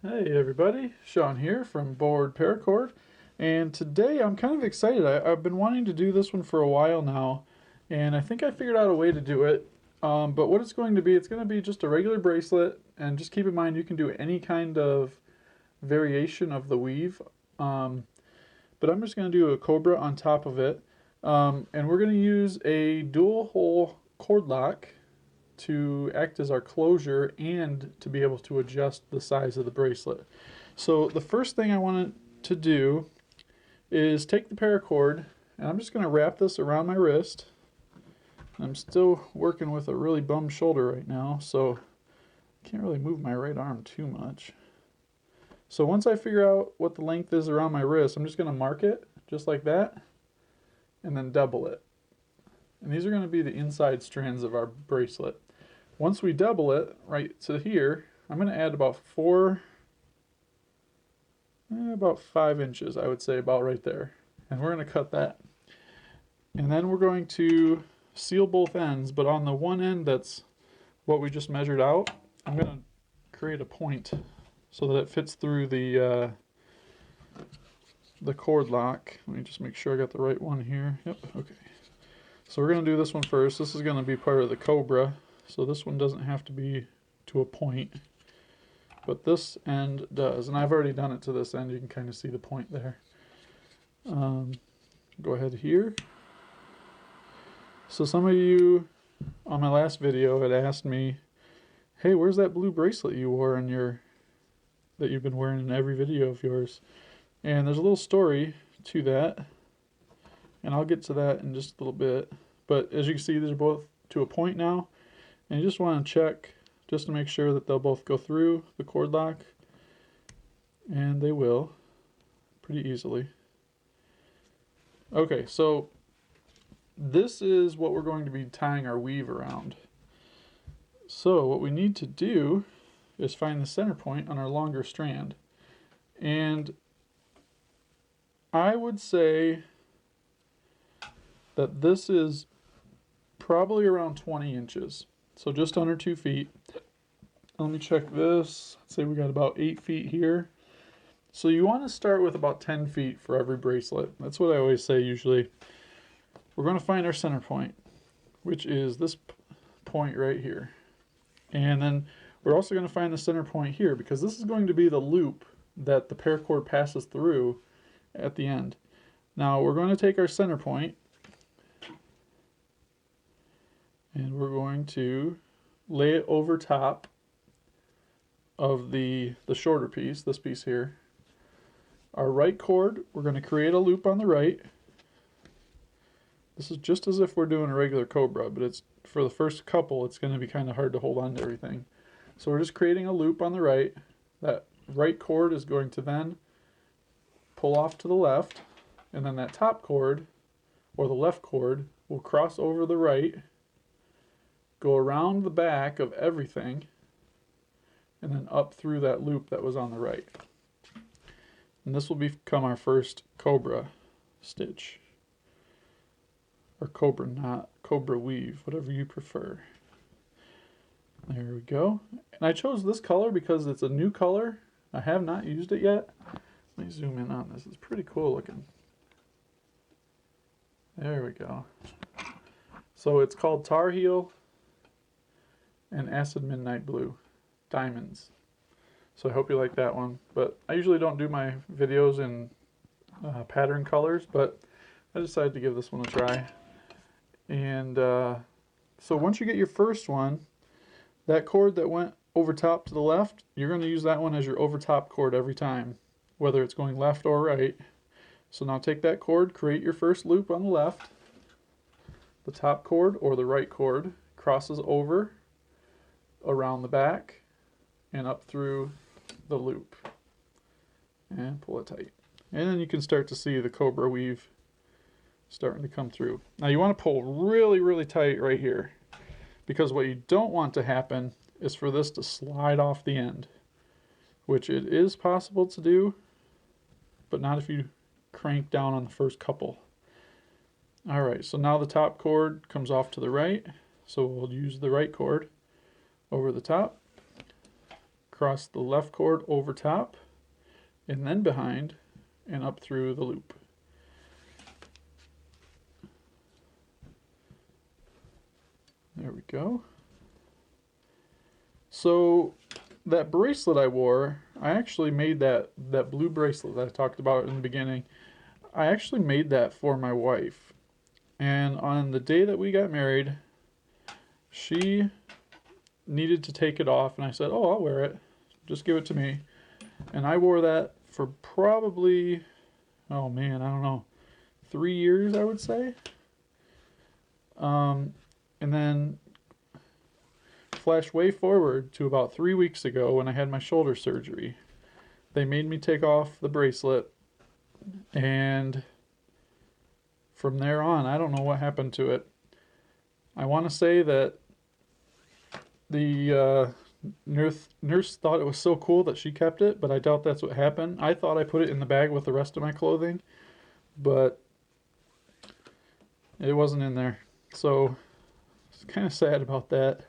Hey everybody, Sean here from BoredParacord, and today I'm kind of excited. I've been wanting to do this one for a while now, and I think I figured out a way to do it. But what it's going to be just a regular bracelet, and just keep in mind you can do any kind of variation of the weave. Um, but I'm just going to do a cobra on top of it, and we're going to use a dual hole cord lock to act as our closure and to be able to adjust the size of the bracelet. So the first thing I want to do is take the paracord, and I'm just going to wrap this around my wrist. I'm still working with a really bum shoulder right now, so I can't really move my right arm too much. So once I figure out what the length is around my wrist, I'm just going to mark it just like that and then double it. And these are going to be the inside strands of our bracelet. Once we double it right to here, I'm going to add about about 5 inches, I would say, about right there. And we're going to cut that. And then we're going to seal both ends, but on the one end that's what we just measured out, I'm going to create a point so that it fits through the cord lock. Let me just make sure I got the right one here. Yep, okay. So we're going to do this one first. This is going to be part of the cobra, so this one doesn't have to be to a point, but this end does, and I've already done it to this end. You can kind of see the point there. Go ahead here. So some of you on my last video had asked me, hey, where's that blue bracelet you wore in that you've been wearing in every video of yours? And there's a little story to that, and I'll get to that in just a little bit. But as you can see, these are both to a point now, and you just want to check just to make sure that they'll both go through the cord lock, and they will pretty easily. Okay, so this is what we're going to be tying our weave around. So what we need to do is find the center point on our longer strand, and I would say that this is probably around 20 inches, so just under 2 feet. Let me check this. Let's say we got about 8 feet here. So you want to start with about 10 feet for every bracelet. That's what I always say usually. We're going to find our center point, which is this point right here. And then we're also going to find the center point here, because this is going to be the loop that the paracord passes through at the end. Now we're going to take our center point and we're going to lay it over top of the shorter piece, this piece here. Our right cord, we're going to create a loop on the right. This is just as if we're doing a regular cobra, but it's for the first couple, it's going to be kind of hard to hold on to everything. So we're just creating a loop on the right. That right cord is going to then pull off to the left, and then that top cord, or the left cord, will cross over the right, go around the back of everything, and then up through that loop that was on the right. And this will become our first cobra stitch, or cobra knot, cobra weave, whatever you prefer. There we go. And I chose this color because it's a new color. I have not used it yet. Let me zoom in on this. It's pretty cool looking. There we go. So it's called Tar Heel and Acid Midnight Blue Diamonds. So I hope you like that one. But I usually don't do my videos in pattern colors, but I decided to give this one a try. And so once you get your first one, that cord that went over top to the left, you're going to use that one as your over top cord every time, whether it's going left or right. So now take that cord, create your first loop on the left. The top cord or the right cord crosses over around the back and up through the loop, and pull it tight. And then you can start to see the cobra weave starting to come through. Now you want to pull really, really tight right here, because what you don't want to happen is for this to slide off the end, which it is possible to do, but not if you crank down on the first couple. All right, so now the top cord comes off to the right, so we'll use the right cord over the top, across the left cord over top, and then behind, and up through the loop. There we go. So that bracelet I wore, I actually made that blue bracelet that I talked about in the beginning. I actually made that for my wife. And on the day that we got married, she needed to take it off, and I said, "Oh, I'll wear it. Just give it to me." And I wore that for probably, oh man, I don't know, 3 years, I would say. And then flash way forward to about 3 weeks ago when I had my shoulder surgery. They made me take off the bracelet, and from there on, I don't know what happened to it. I want to say that the nurse thought it was so cool that she kept it, but I doubt that's what happened. I thought I put it in the bag with the rest of my clothing, but it wasn't in there. So it's kind of sad about that.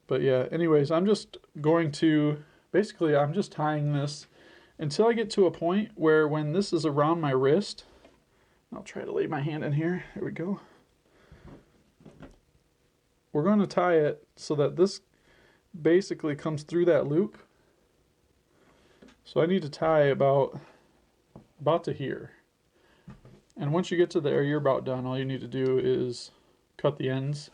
But yeah, anyways, I'm just going to, basically I'm just tying this until I get to a point where when this is around my wrist, I'll try to lay my hand in here. There we go. We're going to tie it so that this basically comes through that loop. So I need to tie about to here. And once you get to there, you're about done. All you need to do is cut the ends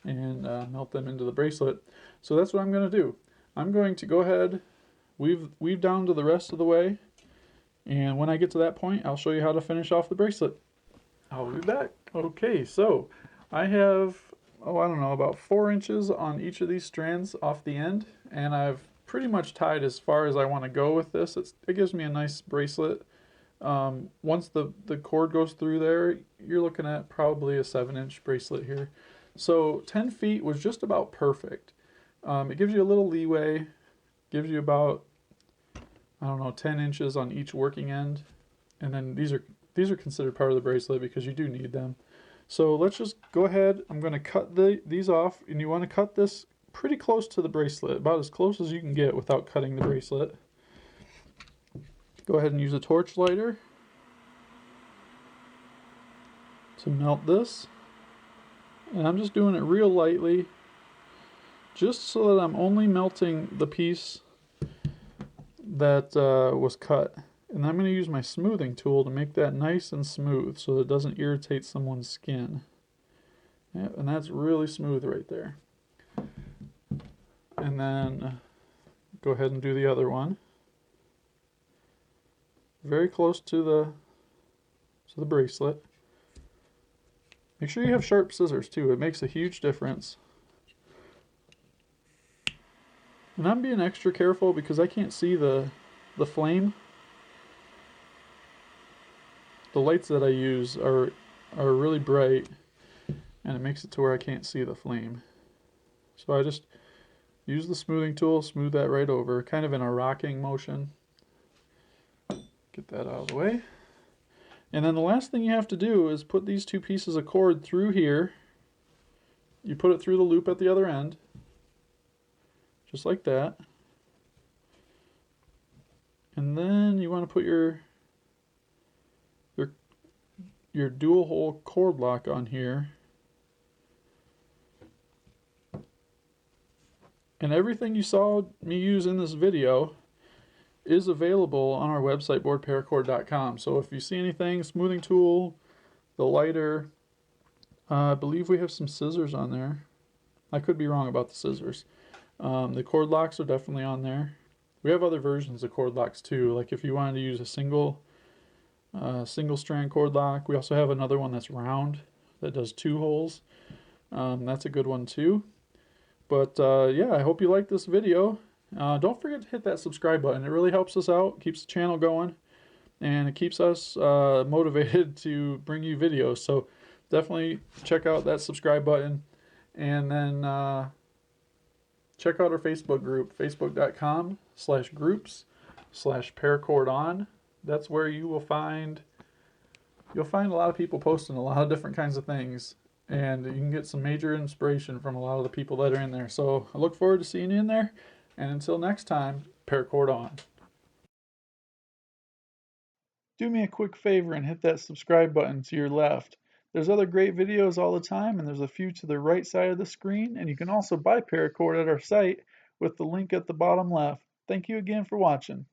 and melt them into the bracelet. So that's what I'm going to do. I'm going to go ahead, weave down to the rest of the way, and when I get to that point, I'll show you how to finish off the bracelet. I'll be back. Okay, so I have, I don't know, about 4 inches on each of these strands off the end, and I've pretty much tied as far as I want to go with this. It gives me a nice bracelet. Once the cord goes through there, you're looking at probably a 7-inch bracelet here. So 10 feet was just about perfect. It gives you a little leeway, gives you about, I don't know, 10 inches on each working end. And then these are considered part of the bracelet because you do need them. So let's just go ahead. I'm going to cut these off, and you want to cut this pretty close to the bracelet, about as close as you can get without cutting the bracelet. Go ahead and use a torch lighter to melt this. And I'm just doing it real lightly, just so that I'm only melting the piece that was cut. And I'm going to use my smoothing tool to make that nice and smooth so that it doesn't irritate someone's skin. Yep, and that's really smooth right there. And then go ahead and do the other one. Very close to the bracelet. Make sure you have sharp scissors too. It makes a huge difference. And I'm being extra careful because I can't see the flame. The lights that I use are really bright, and it makes it to where I can't see the flame. So I just use the smoothing tool, smooth that right over, kind of in a rocking motion. Get that out of the way. And then the last thing you have to do is put these 2 pieces of cord through here. You put it through the loop at the other end, just like that. And then you want to put your dual hole cord lock on here. And everything you saw me use in this video is available on our website, BoredParacord.com. So if you see anything, smoothing tool, the lighter, I believe we have some scissors on there. I could be wrong about the scissors. The cord locks are definitely on there. We have other versions of cord locks too, like if you wanted to use a single strand cord lock. We also have another one that's round that does 2 holes. That's a good one too. But yeah, I hope you like this video. Don't forget to hit that subscribe button. It really helps us out, keeps the channel going, and it keeps us motivated to bring you videos. So definitely check out that subscribe button, and then check out our Facebook group, facebook.com/groups/paracordon. That's where you'll find a lot of people posting a lot of different kinds of things. and you can get some major inspiration from a lot of the people that are in there. So I look forward to seeing you in there, and until next time, paracord on. Do me a quick favor and hit that subscribe button to your left. There's other great videos all the time, and there's a few to the right side of the screen, and you can also buy Paracord at our site with the link at the bottom left. Thank you again for watching.